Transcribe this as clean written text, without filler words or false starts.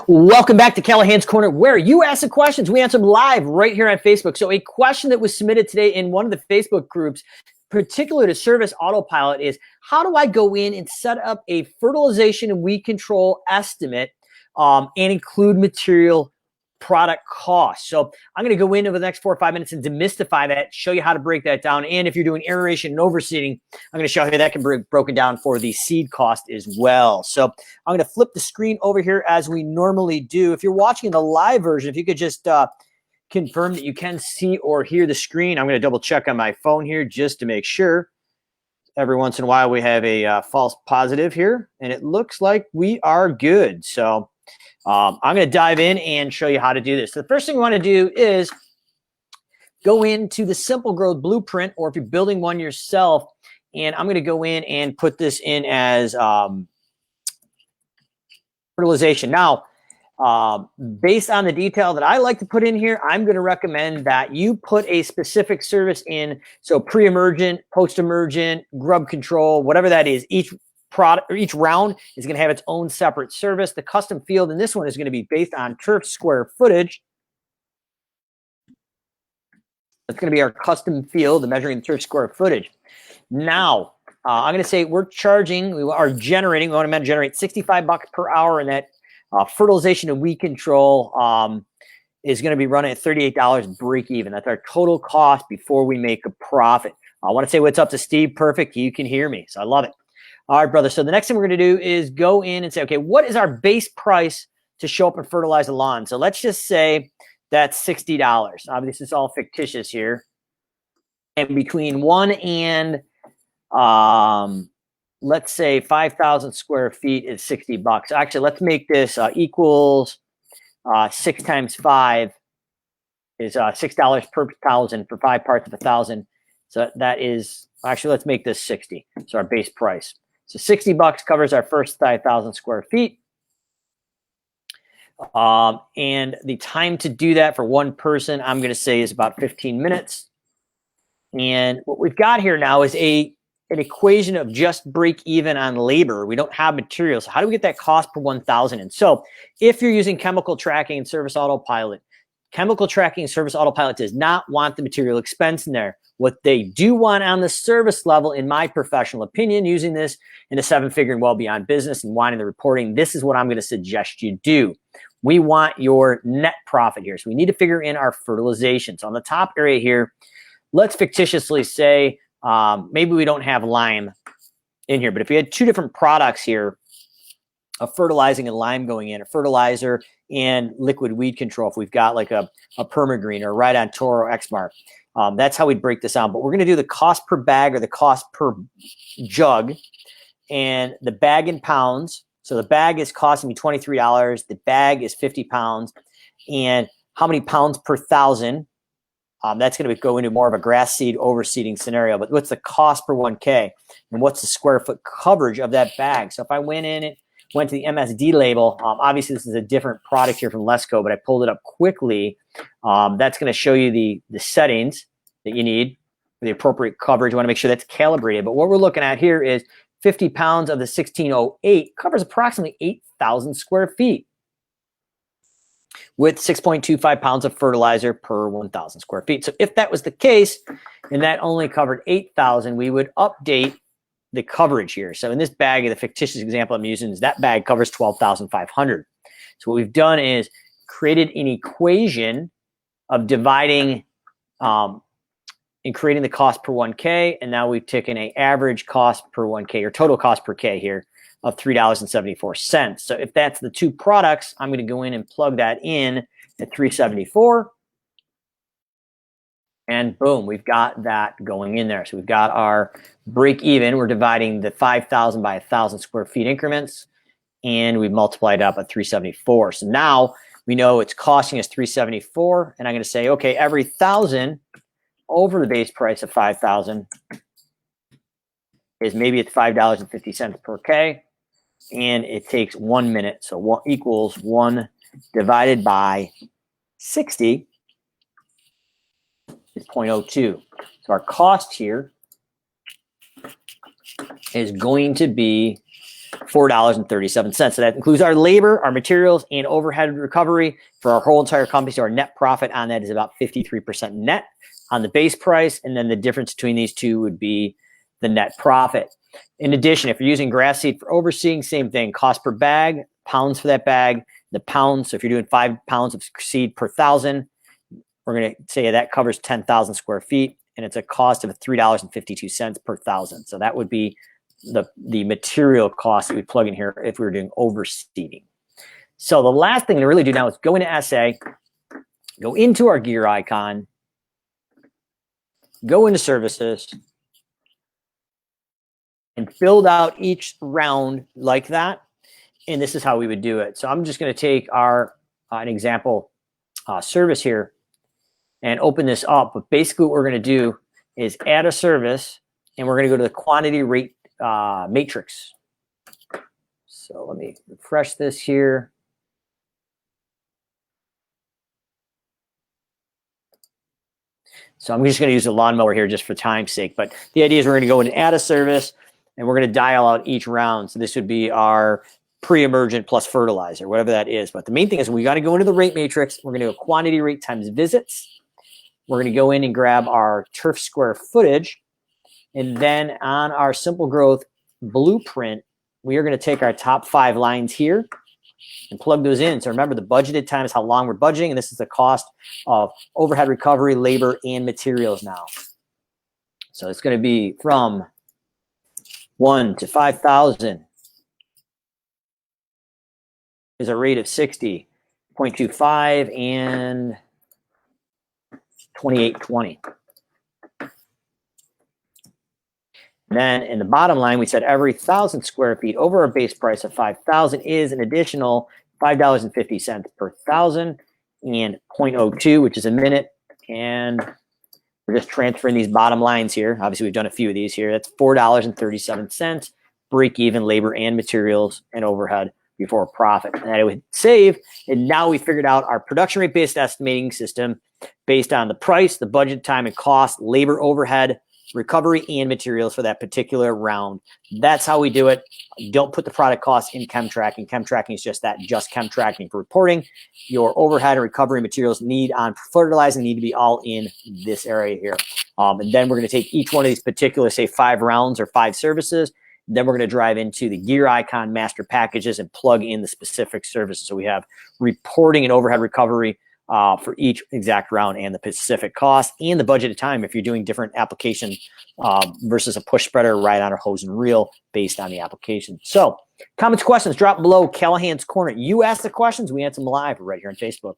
Welcome back to Callahan's Corner, where you ask the questions. We answer them live right here on Facebook. So a question that was submitted today in one of the Facebook groups, particular to Service Autopilot, is how do I go in and set up a fertilization and weed control estimate and include material product costs? So I'm going to go in over the next 4 or 5 minutes and demystify that, show you how to break that down. And if you're doing aeration and overseeding, I'm going to show you how that can be broken down for the seed cost as well. So I'm going to flip the screen over here as we normally do. If you're watching the live version, if you could just confirm that you can see or hear the screen. I'm going to double check on my phone here just to make sure. Every once in a while we have a false positive here, and it looks like we are good. So I'm going to dive in and show you how to do this. So the first thing we want to do is go into the SimpleGrowth blueprint, or if you're building one yourself, and I'm going to go in and put this in as fertilization. Now, based on the detail that I like to put in here, I'm going to recommend that you put a specific service in. So pre-emergent, post-emergent, grub control, whatever that is, each product or each round is going to have its own separate service. The custom field in this one is going to be based on turf square footage. That's going to be our custom field, the measuring the turf square footage. Now, I'm going to say we want to generate 65 bucks per hour, and that fertilization and weed control is going to be running at $38 break even. That's our total cost before we make a profit. I want to say what's up to Steve. Perfect. You can hear me. So I love it. All right, brother. So the next thing we're going to do is go in and say, okay, what is our base price to show up and fertilize the lawn? So let's just say that's $60. Obviously, this is all fictitious here. And between 1 and, let's say 5,000 square feet is 60 bucks. Actually, let's make this equals 6 times 5 is $6 per 1,000 for 5 parts of 1,000. So that is, actually, let's make this 60. So our base price. So 60 bucks covers our first 5,000 square feet. And the time to do that for one person, I'm going to say, is about 15 minutes. And what we've got here now is an equation of just break even on labor. We don't have materials. So how do we get that cost per 1,000? And so if you're using chemical tracking and Service Autopilot, chemical tracking and Service Autopilot does not want the material expense in there. What they do want on the service level, in my professional opinion, using this in a 7-figure and well beyond business and wanting the reporting, this is what I'm going to suggest you do. We want your net profit here. So we need to figure in our fertilization. So on the top area here, let's fictitiously say maybe we don't have lime in here, but if we had 2 different products here, a fertilizing and lime going in, a fertilizer and liquid weed control, if we've got like a Permagreen or Right on Toro Exmark, that's how we'd break this down. But we're going to do the cost per bag or the cost per jug, and the bag in pounds. So the bag is costing me $23. The bag is 50 pounds. And how many pounds per 1,000? That's going to go into more of a grass seed overseeding scenario. But what's the cost per 1K? And what's the square foot coverage of that bag? So if I went in and went to the MSD label, obviously this is a different product here from Lesco, but I pulled it up quickly. That's going to show you the settings that you need for the appropriate coverage. You want to make sure that's calibrated. But what we're looking at here is 50 pounds of the 1608 covers approximately 8,000 square feet with 6.25 pounds of fertilizer per 1,000 square feet. So if that was the case, and that only covered 8,000, we would update the coverage here. So in this bag, the fictitious example I'm using is that bag covers 12,500. So what we've done is created an equation of dividing and creating the cost per 1K, and now we've taken an average cost per 1K or total cost per K here of $3.74. So if that's the 2 products, I'm going to go in and plug that in at $3.74. And boom, we've got that going in there. So we've got our break even. We're dividing the 5,000 by 1,000 square feet increments, and we've multiplied up at 374. So now we know it's costing us 374, and I'm going to say, okay, every 1,000 over the base price of 5,000 is maybe it's $5.50 per K, and it takes 1 minute. So 1 equals 1 divided by 60 is 0.02. So our cost here is going to be $4.37. So that includes our labor, our materials, and overhead recovery for our whole entire company. So our net profit on that is about 53% net on the base price. And then the difference between these two would be the net profit. In addition, if you're using grass seed for overseeding, same thing, cost per bag, pounds for that bag, the pounds. So if you're doing 5 pounds of seed per 1,000, we're going to say that covers 10,000 square feet, and it's a cost of $3.52 per 1,000. So that would be the material cost that we plug in here if we were doing overseeding. So the last thing to really do now is go into SA, go into our gear icon, go into services, and build out each round like that. And this is how we would do it. So I'm just going to take our an example service here and open this up. But basically what we're going to do is add a service, and we're going to go to the quantity rate matrix. So let me refresh this here. So I'm just going to use a lawnmower here just for time's sake. But the idea is we're going to go and add a service, and we're going to dial out each round. So this would be our pre-emergent plus fertilizer, whatever that is. But the main thing is we got to go into the rate matrix. We're going to do a quantity rate times visits. We're going to go in and grab our turf square footage. And then on our SimpleGrowth blueprint, we are going to take our top 5 lines here and plug those in. So remember, the budgeted time is how long we're budgeting, and this is the cost of overhead recovery, labor, and materials now. So it's going to be from 1 to 5,000 is a rate of 60.25 and 28.20. Then in the bottom line, we said every 1,000 square feet over a base price of 5,000 is an additional $5.50 per 1,000 and 0.02, which is a minute. And we're just transferring these bottom lines here. Obviously, we've done a few of these here. That's $4.37, break even labor and materials and overhead before profit. And that would save. And now we figured out our production rate based estimating system based on the price, the budget, time, and cost, labor, overhead, recovery, and materials for that particular round. That's how we do it. Don't put the product cost in chem tracking. Chem tracking is just that, just chem tracking for reporting. Your overhead and recovery materials need on fertilizing need to be all in this area here. And then we're going to take each one of these particular, say 5 rounds or 5 services. Then we're going to drive into the gear icon master packages and plug in the specific services. So we have reporting and overhead recovery for each exact round, and the specific cost and the budgeted time if you're doing different application versus a push spreader, right on a hose and reel based on the application. So comments, questions, drop below Callahan's Corner. You ask the questions, we answer them live right here on Facebook.